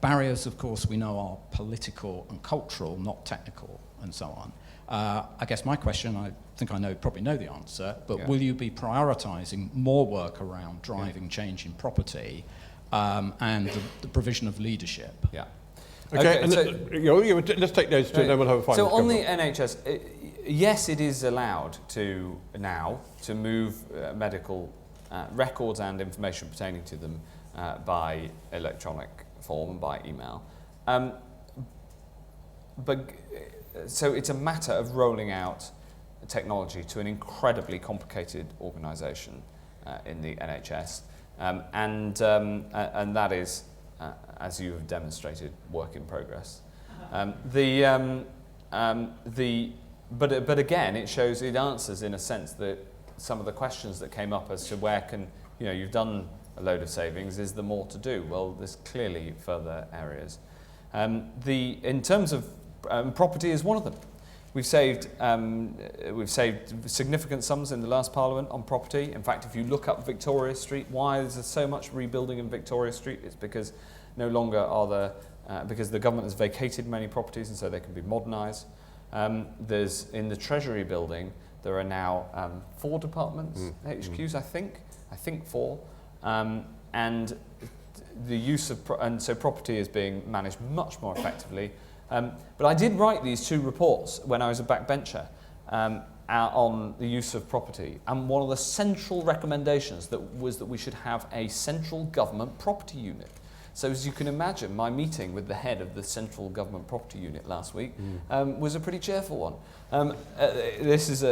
Barriers, of course, we know are political and cultural, not technical, and so on. I guess my question, I think I probably know the answer, but will you be prioritising more work around driving change in property and the provision of leadership? Yeah. Okay, and so- let's take those two, and then we'll have a final. So on the NHS, yes, it is allowed to now to move medical records and information pertaining to them by electronic form and by email. So it's a matter of rolling out technology to an incredibly complicated organisation in the NHS, and that is, as you have demonstrated, work in progress. But again, it answers in a sense that some of the questions that came up as to where can, you've done a load of savings, is there more to do? Well, there's clearly further areas. In terms of property is one of them. We've saved significant sums in the last Parliament on property. In fact, if you look up Victoria Street, why is there so much rebuilding in Victoria Street? It's because no longer are there, because the government has vacated many properties and so they can be modernised. There's in the Treasury building, there are now 4 departments, HQs, I think 4, and the use of so property is being managed much more effectively. But I did write these 2 reports when I was a backbencher on the use of property, and one of the central recommendations was that we should have a central government property unit. So as you can imagine, my meeting with the head of the central government property unit last week was a pretty cheerful one. It's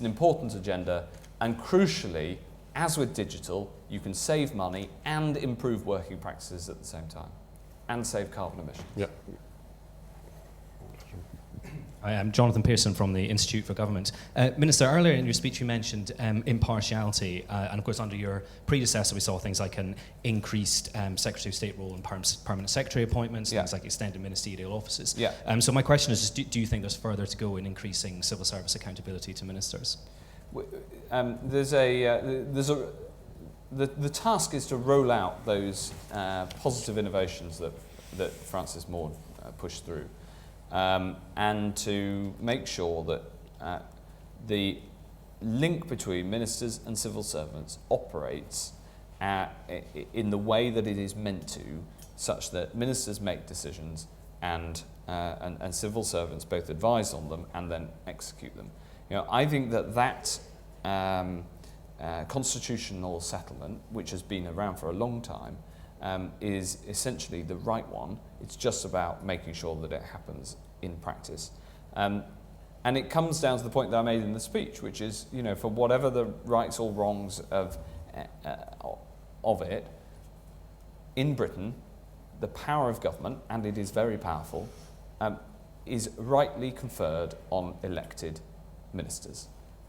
an important agenda, and crucially, as with digital, you can save money and improve working practices at the same time, and save carbon emissions. Yeah. I am Jonathan Pearson from the Institute for Government. Minister, earlier in your speech you mentioned impartiality, and of course under your predecessor we saw things like an increased Secretary of State role in permanent secretary appointments, things like extended ministerial offices. So my question is, do you think there's further to go in increasing civil service accountability to ministers? The task is to roll out those positive innovations that Francis Maude pushed through. And to make sure that the link between ministers and civil servants operates in the way that it is meant to, such that ministers make decisions and civil servants both advise on them and then execute them. I think that constitutional settlement, which has been around for a long time, is essentially the right one. It's just about making sure that it happens in practice. And it comes down to the point that I made in the speech, which is, for whatever the rights or wrongs of it, in Britain, the power of government, and it is very powerful, is rightly conferred on elected ministers.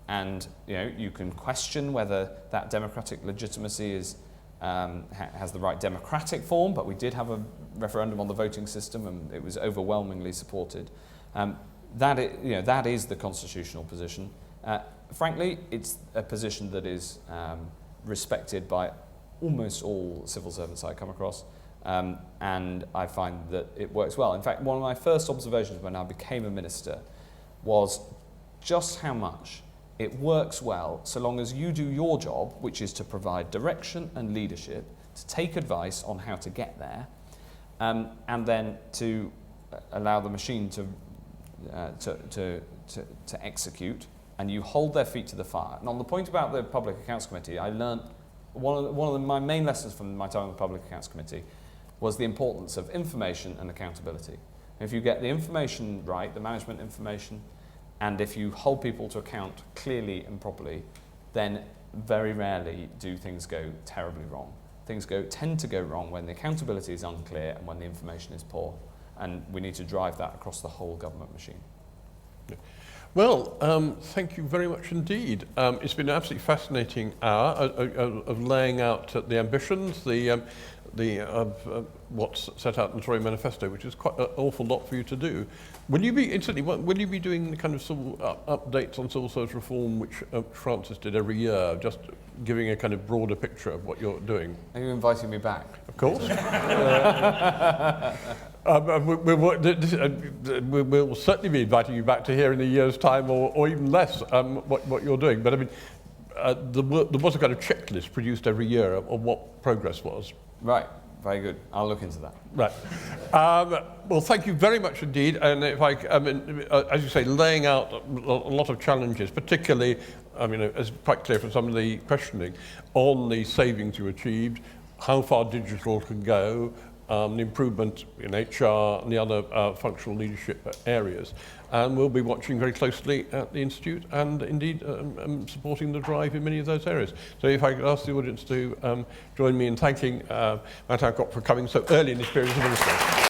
And you can question whether that democratic legitimacy is has the right democratic form, but we did have a referendum on the voting system and it was overwhelmingly supported. That is the constitutional position. Frankly, it's a position that is respected by almost all civil servants I come across, and I find that it works well. In fact, one of my first observations when I became a minister was just how much it works well so long as you do your job, which is to provide direction and leadership, to take advice on how to get there, and then to allow the machine to execute, and you hold their feet to the fire. And on the point about the Public Accounts Committee, I learned one of my main lessons from my time on the Public Accounts Committee was the importance of information and accountability. If you get the information right, the management information, and if you hold people to account clearly and properly, then very rarely do things go terribly wrong. Things tend to go wrong when the accountability is unclear and when the information is poor. And we need to drive that across the whole government machine. Well, thank you very much indeed. It's been an absolutely fascinating hour of laying out the ambitions, what's set out in the Tory manifesto, which is quite an awful lot for you to do. Will you be doing the kind of civil updates on civil service reform which Francis did every year, just giving a kind of broader picture of what you're doing? Are you inviting me back? Of course. We'll certainly be inviting you back to hear in a year's time or even less what you're doing. But I mean, there was a kind of checklist produced every year of what progress was. Right. Very good. I'll look into that. Right. Well, thank you very much indeed. And if as you say, laying out a lot of challenges, particularly, as quite clear from some of the questioning, on the savings you achieved, how far digital can go, the improvement in HR and the other functional leadership areas. And we'll be watching very closely at the Institute and indeed supporting the drive in many of those areas. So if I could ask the audience to join me in thanking Matt Hancock for coming so early in his period as a minister.